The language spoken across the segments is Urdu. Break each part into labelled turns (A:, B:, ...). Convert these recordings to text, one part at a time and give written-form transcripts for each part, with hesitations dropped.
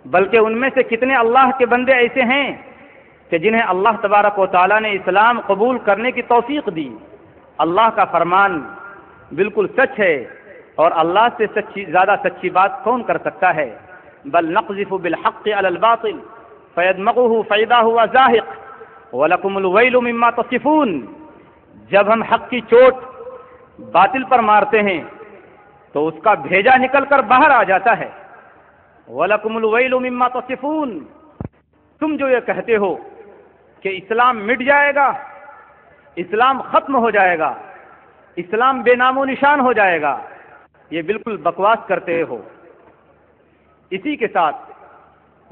A: بلکہ ان میں سے کتنے اللہ کے بندے ایسے ہیں کہ جنہیں اللہ تبارک و تعالیٰ نے اسلام قبول کرنے کی توفیق دی۔ اللہ کا فرمان بالکل سچ ہے، اور اللہ سے زیادہ سچی بات کون کر سکتا ہے؟ بل نقذف بالحق علی الباطل فیدمغه فاذا هو زاهق ولکم الویل مما تصفون۔ جب ہم حق کی چوٹ باطل پر مارتے ہیں تو اس کا بھیجا نکل کر باہر آ جاتا ہے۔ وَلَكُمُ الْوَيْلُ مِمَّا تَصِفُونَ، تم جو یہ کہتے ہو کہ اسلام مٹ جائے گا، اسلام ختم ہو جائے گا، اسلام بے نام و نشان ہو جائے گا، یہ بالکل بکواس کرتے ہو۔ اسی کے ساتھ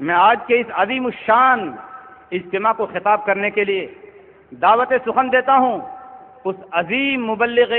A: میں آج کے اس عظیم الشان اجتماع کو خطاب کرنے کے لیے دعوت سخن دیتا ہوں اس عظیم مبلغ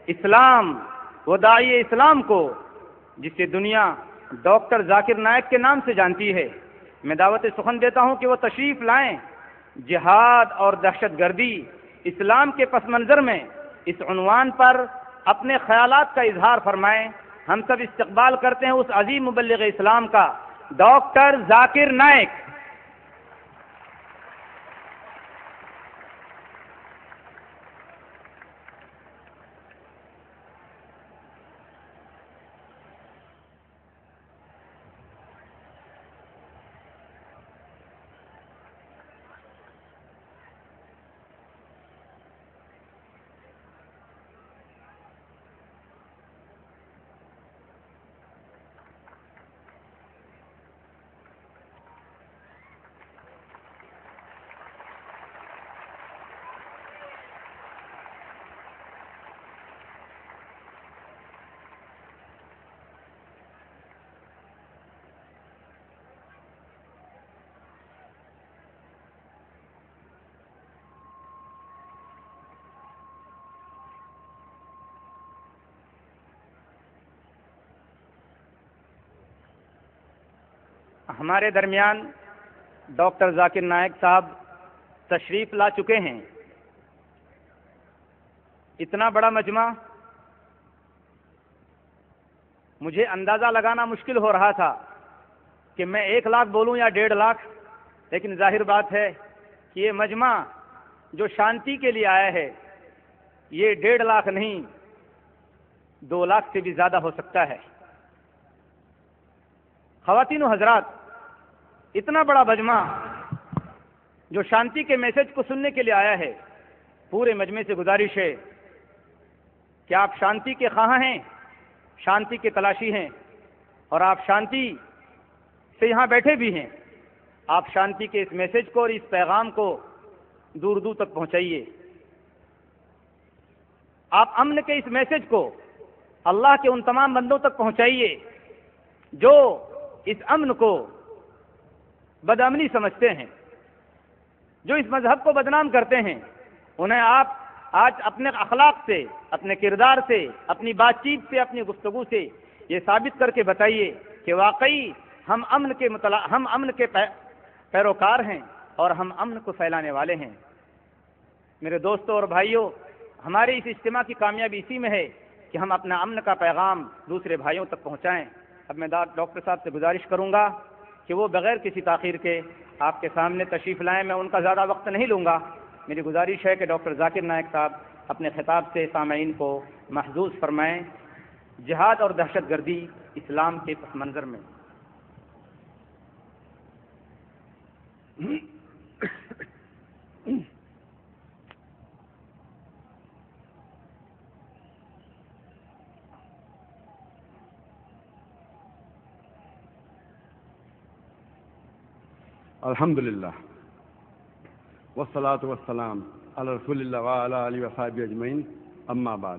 A: اسلام و داعی اسلام کو، جسے دنیا ڈاکٹر ذاکر نائک کے نام سے جانتی ہے۔ میں دعوت سخن دیتا ہوں کہ وہ تشریف لائیں۔ جہاد اور دہشت گردی اسلام کے پس منظر میں، اس عنوان پر اپنے خیالات کا اظہار فرمائیں۔ ہم سب استقبال کرتے ہیں اس عظیم مبلغ اسلام کا، ڈاکٹر ذاکر نائک۔ ہمارے درمیان ڈاکٹر ذاکر نائک صاحب تشریف لا چکے ہیں۔ اتنا بڑا مجمع مجھے اندازہ لگانا مشکل ہو رہا تھا کہ میں 1 لاکھ بولوں یا 1.5 لاکھ، لیکن ظاہر بات ہے کہ یہ مجمع جو شانتی کے لیے آیا ہے یہ 1.5 لاکھ نہیں 2 لاکھ سے بھی زیادہ ہو سکتا ہے۔ خواتین و حضرات، اتنا بڑا مجمع جو شانتی کے میسج کو سننے کے لیے آیا ہے، پورے مجمع سے گزارش ہے کہ آپ شانتی کے خواہاں ہیں، شانتی کے تلاشی ہیں، اور آپ شانتی سے یہاں بیٹھے بھی ہیں۔ آپ شانتی کے اس میسج کو اور اس پیغام کو دور دور تک پہنچائیے۔ آپ امن کے اس میسج کو اللہ کے ان تمام بندوں تک پہنچائیے جو اس امن کو بدامنی سمجھتے ہیں، جو اس مذہب کو بدنام کرتے ہیں۔ انہیں آپ آج اپنے اخلاق سے، اپنے کردار سے، اپنی بات چیت سے، اپنی گفتگو سے یہ ثابت کر کے بتائیے کہ واقعی ہم امن کے پیروکار ہیں اور ہم امن کو پھیلانے والے ہیں۔ میرے دوستوں اور بھائیوں، ہمارے اس اجتماع کی کامیابی اسی میں ہے کہ ہم اپنا امن کا پیغام دوسرے بھائیوں تک پہنچائیں۔ اب میں ڈاکٹر صاحب سے گزارش کروں گا کہ وہ بغیر کسی تاخیر کے آپ کے سامنے تشریف لائیں۔ میں ان کا زیادہ وقت نہیں لوں گا۔ میری گزارش ہے کہ ڈاکٹر ذاکر نائک صاحب اپنے خطاب سے سامعین کو محظوظ فرمائیں۔ جہاد اور دہشت گردی اسلام کے پس منظر میں۔
B: الحمدللہ والصلاة والسلام علی رسول اللہ وعلی آلہ وصحبہ اجمعین، اما بعد،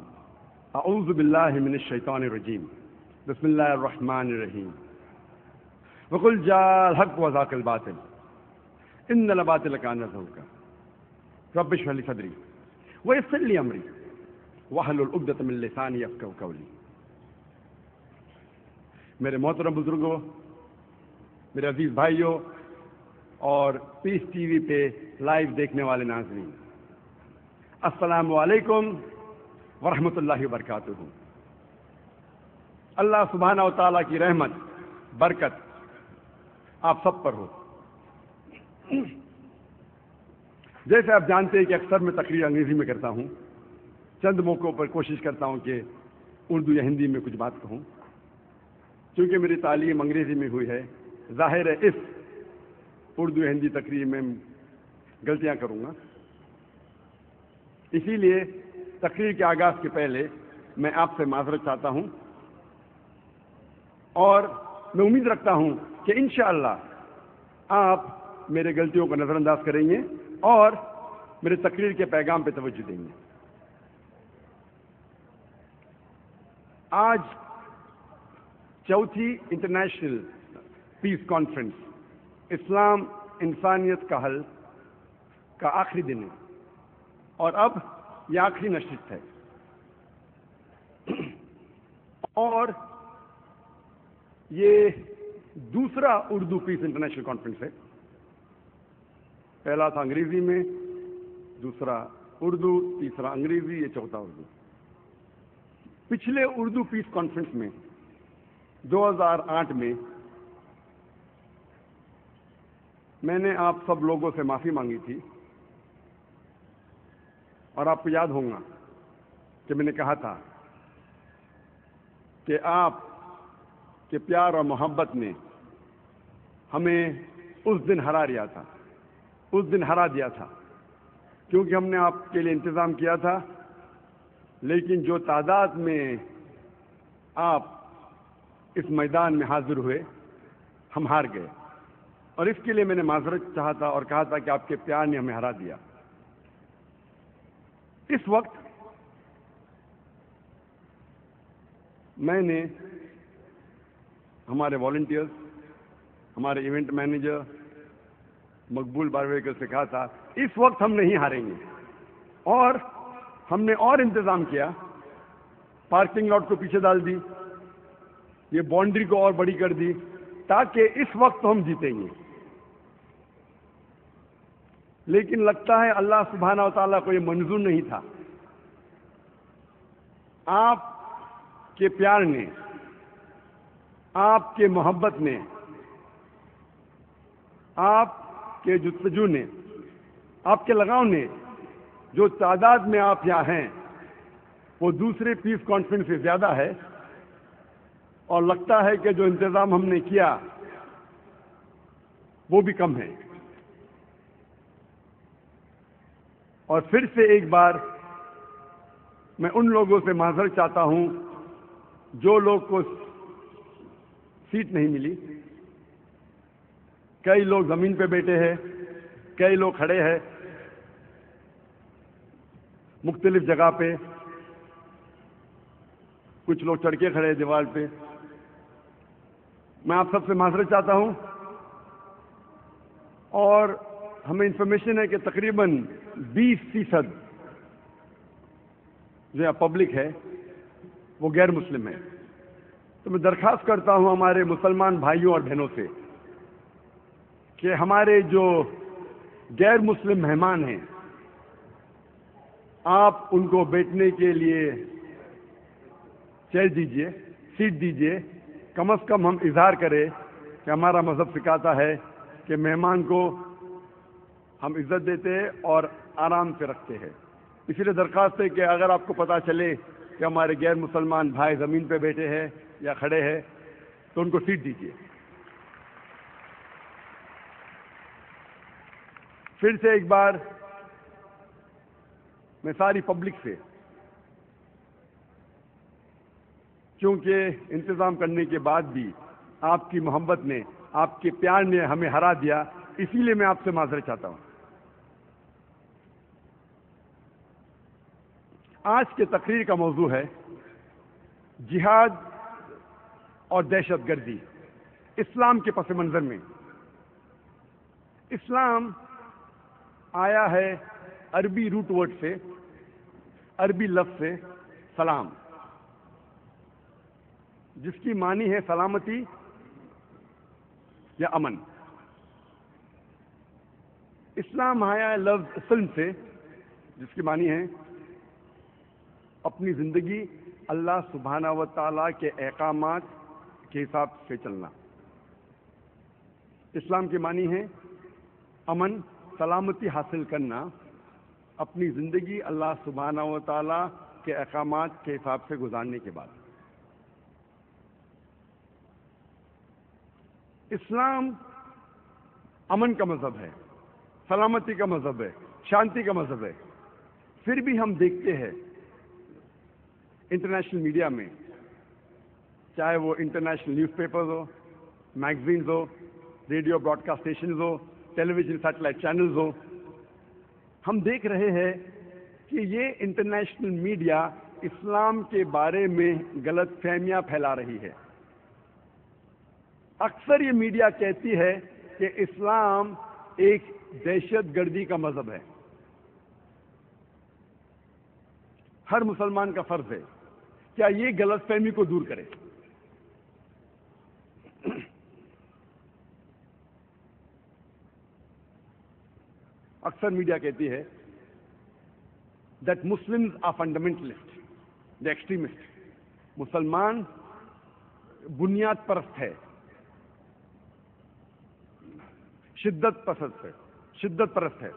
B: اعوذ باللہ من الشیطان الرجیم، بسم اللہ الرحمن الرحیم۔ وقل جاء الحق وزاق الباطل ان الباطل کان زہوقا رب اشرح لی صدری ویسر لی امری واحلل عقدۃ من لسانی یفقہوا قولی۔ میرے محترم بزرگوں، میرے عزیز بھائیوں اور پیس ٹی وی پہ لائیو دیکھنے والے ناظرین، السلام علیکم ورحمۃ اللہ وبرکاتہ۔ اللہ سبحانہ و تعالیٰ کی رحمت، برکت آپ سب پر ہو۔ جیسے آپ جانتے ہیں کہ اکثر میں تقریر انگریزی میں کرتا ہوں، چند موقعوں پر کوشش کرتا ہوں کہ اردو یا ہندی میں کچھ بات کہوں، چونکہ میری تعلیم انگریزی میں ہوئی ہے، ظاہر ہے اس اردو یا ہندی تقریر میں غلطیاں کروں گا، اسی لیے تقریر کے آغاز کے پہلے میں آپ سے معذرت چاہتا ہوں، اور میں امید رکھتا ہوں کہ انشاءاللہ آپ میرے غلطیوں کو نظر انداز کریں گے اور میرے تقریر کے پیغام پہ توجہ دیں گے۔ آج چوتھی انٹرنیشنل پیس کانفرنس اسلام انسانیت کا حل کا آخری دن ہے، اور اب یہ آخری نشست ہے، اور یہ دوسرا اردو پیس انٹرنیشنل کانفرنس ہے۔ پہلا تھا انگریزی میں، دوسرا اردو، تیسرا انگریزی، یہ چوتھا اردو۔ پچھلے اردو پیس کانفرنس میں 2008 میں میں نے آپ سب لوگوں سے معافی مانگی تھی، اور آپ کو یاد ہوگا کہ میں نے کہا تھا کہ آپ کے پیار اور محبت نے ہمیں اس دن ہرا دیا تھا، کیونکہ ہم نے آپ کے لیے انتظام کیا تھا، لیکن جو تعداد میں آپ اس میدان میں حاضر ہوئے ہم ہار گئے، اور اس کے لیے میں نے معذرت چاہا تھا اور کہا تھا کہ آپ کے پیار نے ہمیں ہرا دیا۔ اس وقت میں نے ہمارے والنٹیئرز، ہمارے ایونٹ مینیجر مقبول بارویکر سے کہا تھا اس وقت ہم نہیں ہاریں گے، اور ہم نے اور انتظام کیا، پارکنگ لاٹ کو پیچھے ڈال دی، یہ باؤنڈری کو اور بڑی کر دی، تاکہ اس وقت ہم جیتیں گے۔ لیکن لگتا ہے اللہ سبحانہ و تعالیٰ کو یہ منظور نہیں تھا۔ آپ کے پیار نے، آپ کے محبت نے، آپ کے جستجو نے، آپ کے لگاؤ نے، جو تعداد میں آپ یہاں ہیں وہ دوسرے پیس کانفرنس سے زیادہ ہے، اور لگتا ہے کہ جو انتظام ہم نے کیا وہ بھی کم ہے۔ اور پھر سے ایک بار میں ان لوگوں سے معذرت چاہتا ہوں جو لوگ کو سیٹ نہیں ملی۔ کئی لوگ زمین پہ بیٹھے ہیں، کئی لوگ کھڑے ہیں مختلف جگہ پہ، کچھ لوگ چڑھ کے کھڑے ہیں دیوار پہ۔ میں آپ سب سے معذرت چاہتا ہوں، اور ہمیں انفارمیشن ہے کہ تقریباً 20% جو پبلک ہے وہ غیر مسلم ہے۔ تو میں درخواست کرتا ہوں ہمارے مسلمان بھائیوں اور بہنوں سے کہ ہمارے جو غیر مسلم مہمان ہیں آپ ان کو بیٹھنے کے لیے چیئر دیجیے، سیٹ دیجیے۔ کم از کم ہم اظہار کریں کہ ہمارا مذہب سکھاتا ہے کہ مہمان کو ہم عزت دیتے ہیں اور آرام سے رکھتے ہیں۔ اسی لیے درخواست ہے کہ اگر آپ کو پتہ چلے کہ ہمارے غیر مسلمان بھائی زمین پہ بیٹھے ہیں یا کھڑے ہیں تو ان کو سیٹ دیجیے۔ پھر سے ایک بار میں ساری پبلک سے، کیونکہ انتظام کرنے کے بعد بھی آپ کی محبت نے، آپ کے پیار نے ہمیں ہرا دیا، اسی لیے میں آپ سے معذرت چاہتا ہوں۔ آج کے تقریر کا موضوع ہے جہاد اور دہشت گردی اسلام کے پس منظر میں۔ اسلام آیا ہے عربی روٹ ورڈ سے، عربی لفظ سے سلام، جس کی معنی ہے سلامتی یا امن۔ اسلام آیا ہے لفظ اسلم سے، جس کی معنی ہے اپنی زندگی اللہ سبحانہ و تعالیٰ کے احکامات کے حساب سے چلنا۔ اسلام کے معنی ہے امن سلامتی حاصل کرنا، اپنی زندگی اللہ سبحانہ و تعالیٰ کے احکامات کے حساب سے گزارنے کے بعد۔ اسلام امن کا مذہب ہے، سلامتی کا مذہب ہے، شانتی کا مذہب ہے۔ پھر بھی ہم دیکھتے ہیں انٹرنیشنل میڈیا میں، چاہے وہ انٹرنیشنل نیوز پیپرز ہو، میگزینز ہو، ریڈیو براڈ کاسٹ اسٹیشنز ہو، ٹیلی ویژن سیٹلائٹ چینلز ہو، ہم دیکھ رہے ہیں کہ یہ انٹرنیشنل میڈیا اسلام کے بارے میں غلط فہمیاں پھیلا رہی ہے۔ اکثر یہ میڈیا کہتی ہے کہ اسلام ایک دہشت گردی کا مذہب ہے۔ ہر مسلمان کا فرض ہے کیا یہ غلط فہمی کو دور کرے۔ اکثر میڈیا کہتی ہے that Muslims are fundamentalist, the extremist. مسلمان بنیاد پرست ہے، شدت پرست ہے۔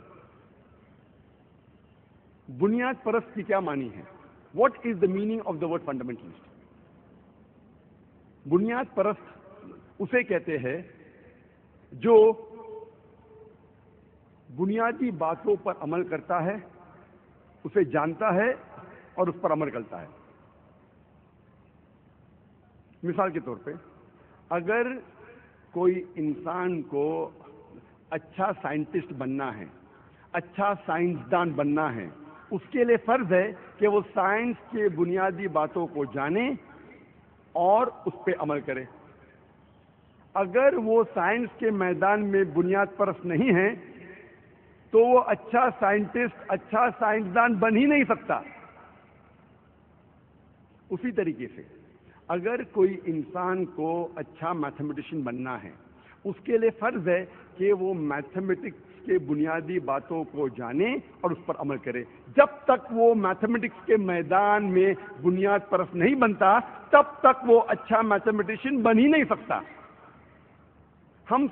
B: بنیاد پرست کی کیا معنی ہے؟ What is the meaning of the word fundamentalist؟ بنیاد پرست اسے کہتے ہیں جو بنیادی باتوں پر عمل کرتا ہے، اسے جانتا ہے اور اس پر عمل کرتا ہے۔ مثال کے طور پہ اگر کوئی انسان کو اچھا سائنٹسٹ بننا ہے، اچھا سائنسدان بننا ہے، اس کے لیے فرض ہے کہ وہ سائنس کے بنیادی باتوں کو جانے اور اس پہ عمل کرے۔ اگر وہ سائنس کے میدان میں بنیاد پرست نہیں ہے تو وہ اچھا سائنٹسٹ، اچھا سائنسدان بن ہی نہیں سکتا۔ اسی طریقے سے اگر کوئی انسان کو اچھا میتھمیٹیشین بننا ہے، اس کے لیے فرض ہے کہ وہ میتھمیٹکس کے بنیادی باتوں کو جانے اور اس پر عمل کرے۔ جب تک وہ میتھمیٹکس کے میدان میں بنیاد پرست نہیں بنتا تب تک وہ اچھا میتھمیٹیشین بن ہی نہیں سکتا۔ ہم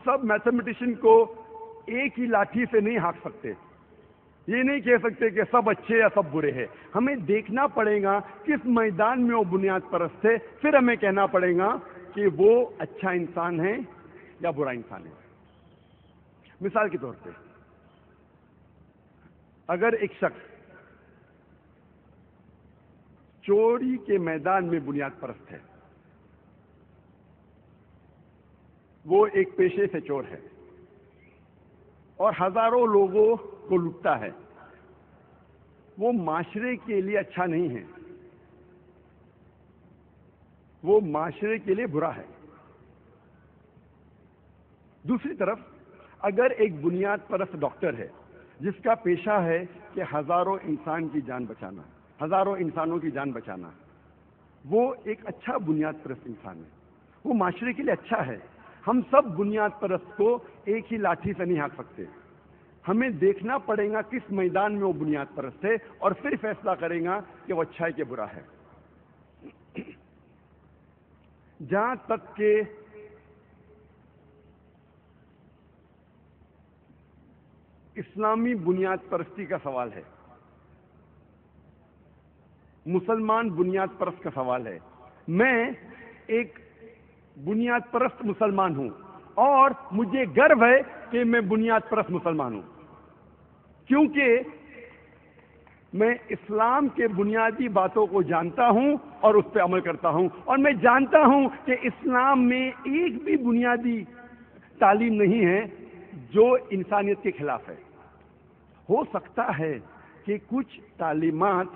B: سب میتھمیٹیشین کو ایک ہی لاٹھی سے نہیں ہانک سکتے۔ یہ نہیں کہہ سکتے کہ سب اچھے یا سب برے ہیں۔ ہمیں دیکھنا پڑے گا کس میدان میں وہ بنیاد پرست ہے، پھر ہمیں کہنا پڑے گا کہ وہ اچھا انسان ہے یا برا انسان ہے۔ مثال کے طور پہ اگر ایک شخص چوری کے میدان میں بنیاد پرست ہے، وہ ایک پیشے سے چور ہے اور ہزاروں لوگوں کو لوٹتا ہے، وہ معاشرے کے لیے اچھا نہیں ہے، وہ معاشرے کے لیے برا ہے۔ دوسری طرف اگر ایک بنیاد پرست ڈاکٹر ہے جس کا پیشہ ہے کہ ہزاروں انسانوں کی جان بچانا، وہ ایک اچھا بنیاد پرست انسان ہے، وہ معاشرے کے لیے اچھا ہے۔ ہم سب بنیاد پرست کو ایک ہی لاٹھی سے نہیں ہانک سکتے۔ ہمیں دیکھنا پڑے گا کس میدان میں وہ بنیاد پرست ہے اور پھر فیصلہ کرے گا کہ وہ اچھا ہے کہ برا ہے۔ جہاں تک کہ اسلامی بنیاد پرستی کا سوال ہے، مسلمان بنیاد پرست کا سوال ہے، میں ایک بنیاد پرست مسلمان ہوں اور مجھے گرو ہے کہ میں بنیاد پرست مسلمان ہوں، کیونکہ میں اسلام کے بنیادی باتوں کو جانتا ہوں اور اس پہ عمل کرتا ہوں، اور میں جانتا ہوں کہ اسلام میں ایک بھی بنیادی تعلیم نہیں ہے جو انسانیت کے خلاف ہے۔ ہو سکتا ہے کہ کچھ تعلیمات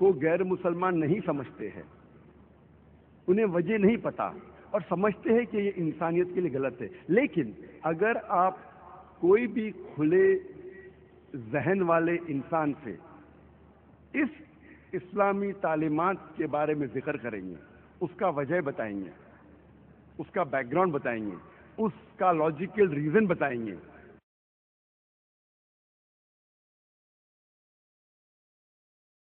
B: کو غیر مسلمان نہیں سمجھتے ہیں، انہیں وجہ نہیں پتا اور سمجھتے ہیں کہ یہ انسانیت کے لیے غلط ہے، لیکن اگر آپ کوئی بھی کھلے ذہن والے انسان سے اس اسلامی تعلیمات کے بارے میں ذکر کریں گے، اس کا وجہ بتائیں گے، اس کا بیک گراؤنڈ بتائیں گے، اس کا لاجیکل ریزن بتائیں گے،